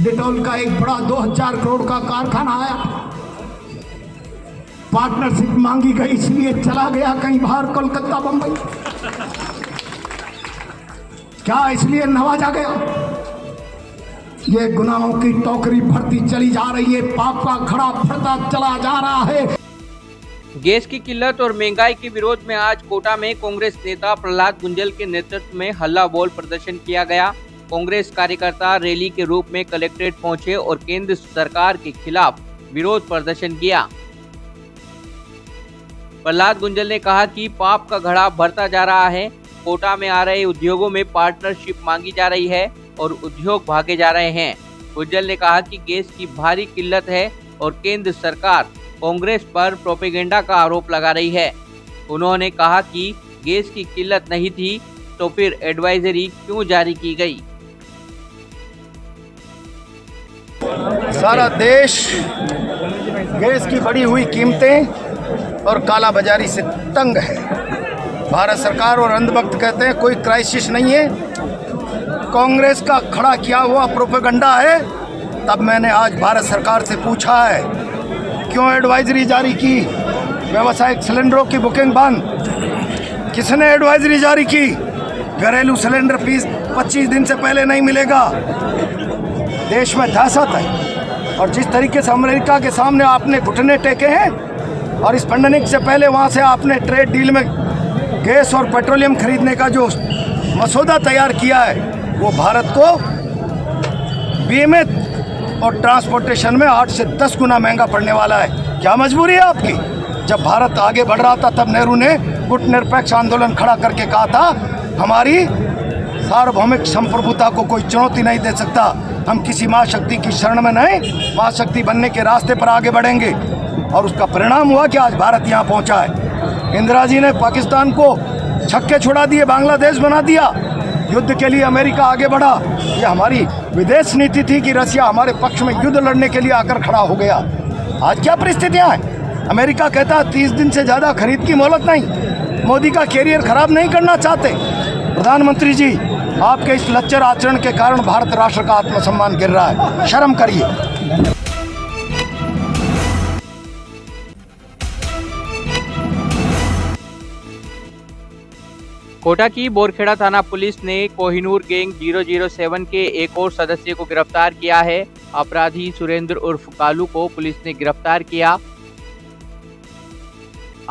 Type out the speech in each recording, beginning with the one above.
Dettol का एक बड़ा 2000 करोड़ का कारखाना आया, पार्टनरशिप मांगी गई, इसलिए चला गया कहीं बाहर, कोलकाता बंबई। क्या इसलिए नवाजा गया? ये गुनाहों की टोकरी भरती चली जा रही है, पाप का घड़ा भरता चला जा रहा है। गैस की किल्लत और महंगाई के विरोध में आज कोटा में कांग्रेस नेता प्रहलाद गुंजल के नेतृत्व में हल्ला बोल प्रदर्शन किया गया। कांग्रेस कार्यकर्ता रैली के रूप में कलेक्ट्रेट पहुंचे और केंद्र सरकार के खिलाफ विरोध प्रदर्शन किया। प्रहलाद गुंजल ने कहा कि पाप का घड़ा भरता जा रहा है, कोटा में आ रहे उद्योगों में पार्टनरशिप मांगी जा रही है और उद्योग भागे जा रहे हैं। गुंजल ने कहा कि गैस की भारी किल्लत है और केंद्र सरकार कांग्रेस पर प्रोपेगेंडा का आरोप लगा रही है। उन्होंने कहा कि गैस की किल्लत नहीं थी तो फिर एडवाइजरी क्यों जारी की गई। सारा देश गैस की बढ़ी हुई कीमतें और काला बाजारी से तंग है। भारत सरकार और अंधभक्त कहते हैं कोई क्राइसिस नहीं है, कांग्रेस का खड़ा किया हुआ प्रोपेगेंडा है। तब मैंने आज भारत सरकार से पूछा है क्यों एडवाइजरी जारी की, व्यावसायिक सिलेंडरों की बुकिंग बंद। किसने एडवाइजरी जारी की? घरेलू सिलेंडर 25 दिन से पहले नहीं मिलेगा। देश में दहशत है और जिस तरीके से अमेरिका के सामने आपने घुटने टेके हैं और इस पैंडेमिक से पहले वहाँ से आपने ट्रेड डील में गैस और पेट्रोलियम खरीदने का जो मसौदा तैयार किया है वो भारत को बीमे और ट्रांसपोर्टेशन में 8 से 10 गुना महंगा पड़ने वाला है। क्या मजबूरी है आपकी? जब भारत आगे बढ़ रहा था तब नेहरू ने गुट निरपेक्ष आंदोलन खड़ा करके कहा था हमारी सार्वभौमिक संप्रभुता को कोई चुनौती नहीं दे सकता, हम किसी महाशक्ति की शरण में नहीं, महाशक्ति बनने के रास्ते पर आगे बढ़ेंगे। और उसका परिणाम हुआ कि आज भारत यहाँ पहुँचा है। इंदिरा जी ने पाकिस्तान को छक्के छुड़ा दिए, बांग्लादेश बना दिया, युद्ध के लिए अमेरिका आगे बढ़ा। ये हमारी विदेश नीति थी कि रसिया हमारे पक्ष में युद्ध लड़ने के लिए आकर खड़ा हो गया। आज क्या परिस्थितियां हैं? अमेरिका कहता है 30 दिन से ज़्यादा खरीद की मोहलत नहीं। मोदी का कैरियर खराब नहीं करना चाहते। प्रधानमंत्री जी, आपके इस लच्चर आचरण के कारण भारत राष्ट्र का आत्मसम्मान गिर रहा है, शर्म करिए। कोटा की बोरखेड़ा थाना पुलिस ने कोहिनूर गैंग 007 के एक और सदस्य को गिरफ्तार किया है। अपराधी सुरेंद्र उर्फ कालू को पुलिस ने गिरफ्तार किया।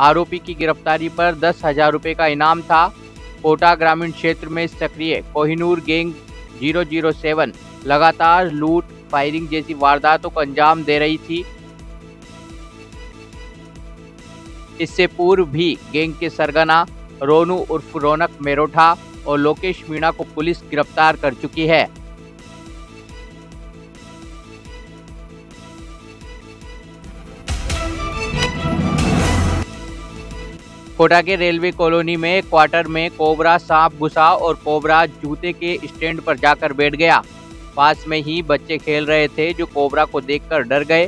आरोपी की गिरफ्तारी पर 10,000 रुपए का इनाम था। कोटा ग्रामीण क्षेत्र में सक्रिय कोहिनूर गैंग 007 लगातार लूट, फायरिंग जैसी वारदातों को अंजाम दे रही थी। इससे पूर्व भी गैंग के सरगना रोनू उर्फ रौनक मेरोठा और लोकेश मीणा को पुलिस गिरफ्तार कर चुकी है। कोटा के रेलवे कॉलोनी में क्वार्टर में कोबरा सांप घुसा और कोबरा जूते के स्टैंड पर जाकर बैठ गया। पास में ही बच्चे खेल रहे थे जो कोबरा को देखकर डर गए।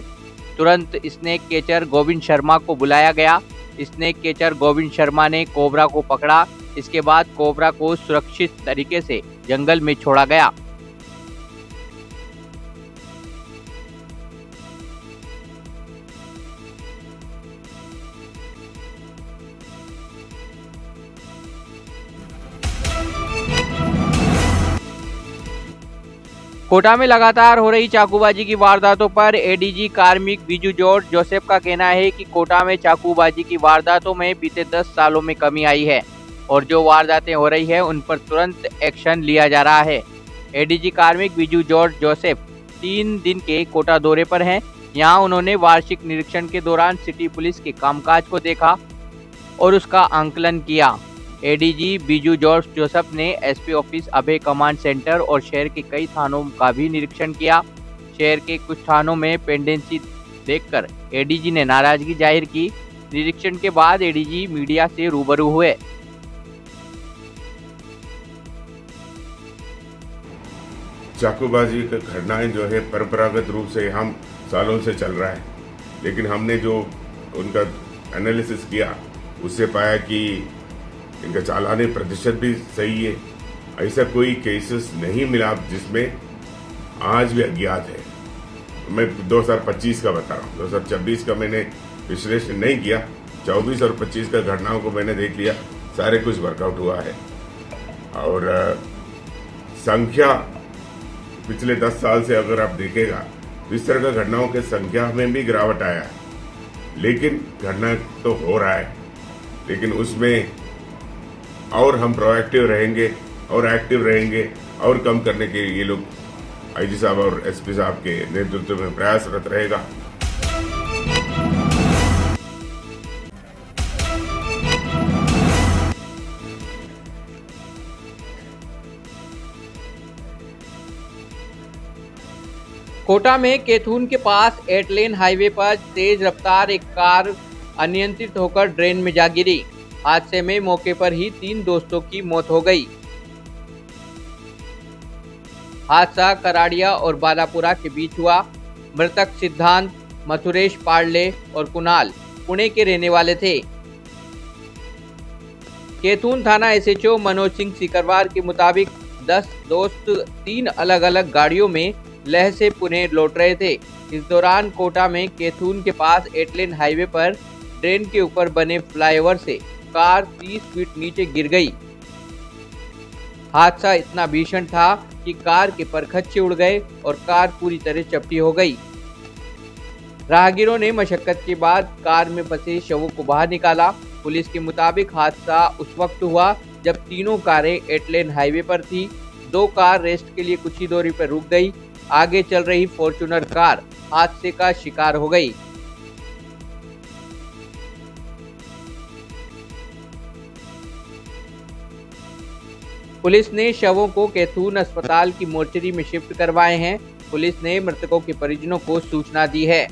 तुरंत स्नेक कैचर गोविंद शर्मा को बुलाया गया। स्नेक कैचर गोविंद शर्मा ने कोबरा को पकड़ा। इसके बाद कोबरा को सुरक्षित तरीके से जंगल में छोड़ा गया। कोटा में लगातार हो रही चाकूबाजी की वारदातों पर एडीजी कार्मिक बीजू जॉर्ज जोसेफ का कहना है कि कोटा में चाकूबाजी की वारदातों में बीते 10 सालों में कमी आई है और जो वारदातें हो रही है उन पर तुरंत एक्शन लिया जा रहा है। एडीजी कार्मिक बीजू जॉर्ज जोसेफ 3 दिन के कोटा दौरे पर हैं। यहां उन्होंने वार्षिक निरीक्षण के दौरान सिटी पुलिस के कामकाज को देखा और उसका आंकलन किया। एडीजी बीजू जॉर्ज जोसेफ ने एसपी ऑफिस, अभय कमांड सेंटर और शहर के कई थानों का भी निरीक्षण किया। शहर के कुछ थानों में पेंडेंसी देखकर एडीजी ने नाराजगी जाहिर की। निरीक्षण के बाद एडीजी मीडिया से रूबरू हुए। चाकूबाजी की घटनाएं जो है परंपरागत रूप से हम सालों से चल रहा है, लेकिन हमने जो उनका एनालिसिस किया उससे पाया कि इनका चालानी प्रतिशत भी सही है। ऐसा कोई केसेस नहीं मिला जिसमें आज भी अज्ञात है। मैं 2025 का बता रहा हूँ, 2026 का मैंने विश्लेषण नहीं किया। 24 और 25 का घटनाओं को मैंने देख लिया, सारे कुछ वर्कआउट हुआ है। और संख्या पिछले 10 साल से अगर आप देखेगा तो इस तरह का घटनाओं के संख्या में भी गिरावट आया है, लेकिन घटना तो हो रहा है, लेकिन उसमें और हम प्रोएक्टिव रहेंगे और एक्टिव रहेंगे और कम करने के ये लोग आईजी साहब और एसपी साहब के नेतृत्व में प्रयासरत रहेगा। कोटा में कैथून के पास 8 लेन हाईवे पर तेज रफ्तार एक कार अनियंत्रित होकर ड्रेन में जा गिरी। हादसे में मौके पर ही 3 दोस्तों की मौत हो गई। हादसा कराड़िया और बालापुरा के बीच हुआ। मृतक सिद्धांत, मथुरेश पाड़ले और कुणाल पुणे के रहने वाले थे। कैथून थाना एसएचओ मनोज सिंह सिकरवार के मुताबिक 10 दोस्त 3 अलग अलग गाड़ियों में लेह से पुणे लौट रहे थे। इस दौरान कोटा में कैथून के पास 8 लेन हाईवे पर ड्रेन के ऊपर बने फ्लाईओवर से कार 30 फीट नीचे गिर गई। हादसा इतना भीषण था कि कार के परखच्चे उड़ गए और कार पूरी तरह चपटी हो गई। राहगीरों ने मशक्कत के बाद कार में फंसे शवों को बाहर निकाला। पुलिस के मुताबिक हादसा उस वक्त हुआ जब तीनों कारें 8 लेन हाईवे पर थी। 2 कार रेस्ट के लिए कुछ ही दूरी पर रुक गई। आगे चल रही फॉर्च्यूनर कार हादसे का शिकार हो गई। पुलिस ने शवों को कैथून अस्पताल की मोर्चरी में शिफ्ट करवाए हैं। पुलिस ने मृतकों के परिजनों को सूचना दी है।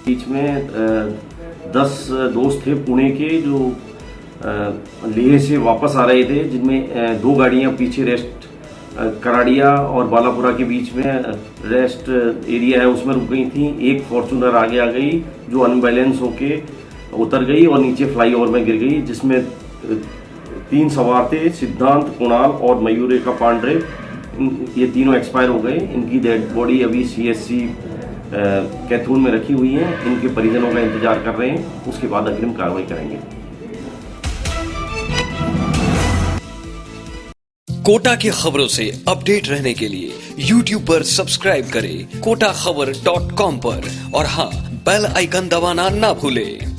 बीच में 10 दोस्त थे पुणे के जो लेह से वापस आ रहे थे, जिनमें 2 गाड़ियां पीछे रेस्ट कराड़िया और बालापुरा के बीच में रेस्ट एरिया है उसमें रुक गई थी। एक फॉर्चूनर आगे आ गई जो अनबैलेंस होके उतर गई और नीचे फ्लाईओवर में गिर गई, जिसमें 3 सवार थे, सिद्धांत, कुणाल और मयूरेका पांड्रे। ये तीनों एक्सपायर हो गए। इनकी डेड बॉडी अभी CSC कैथून में रखी हुई है। इनके परिजनों का इंतजार कर रहे हैं, उसके बाद अग्रिम कार्रवाई करेंगे। कोटा की खबरों से अपडेट रहने के लिए YouTube पर सब्सक्राइब करें kotakhbar.com पर और हाँ, बेल आइकन दबाना ना भूलें।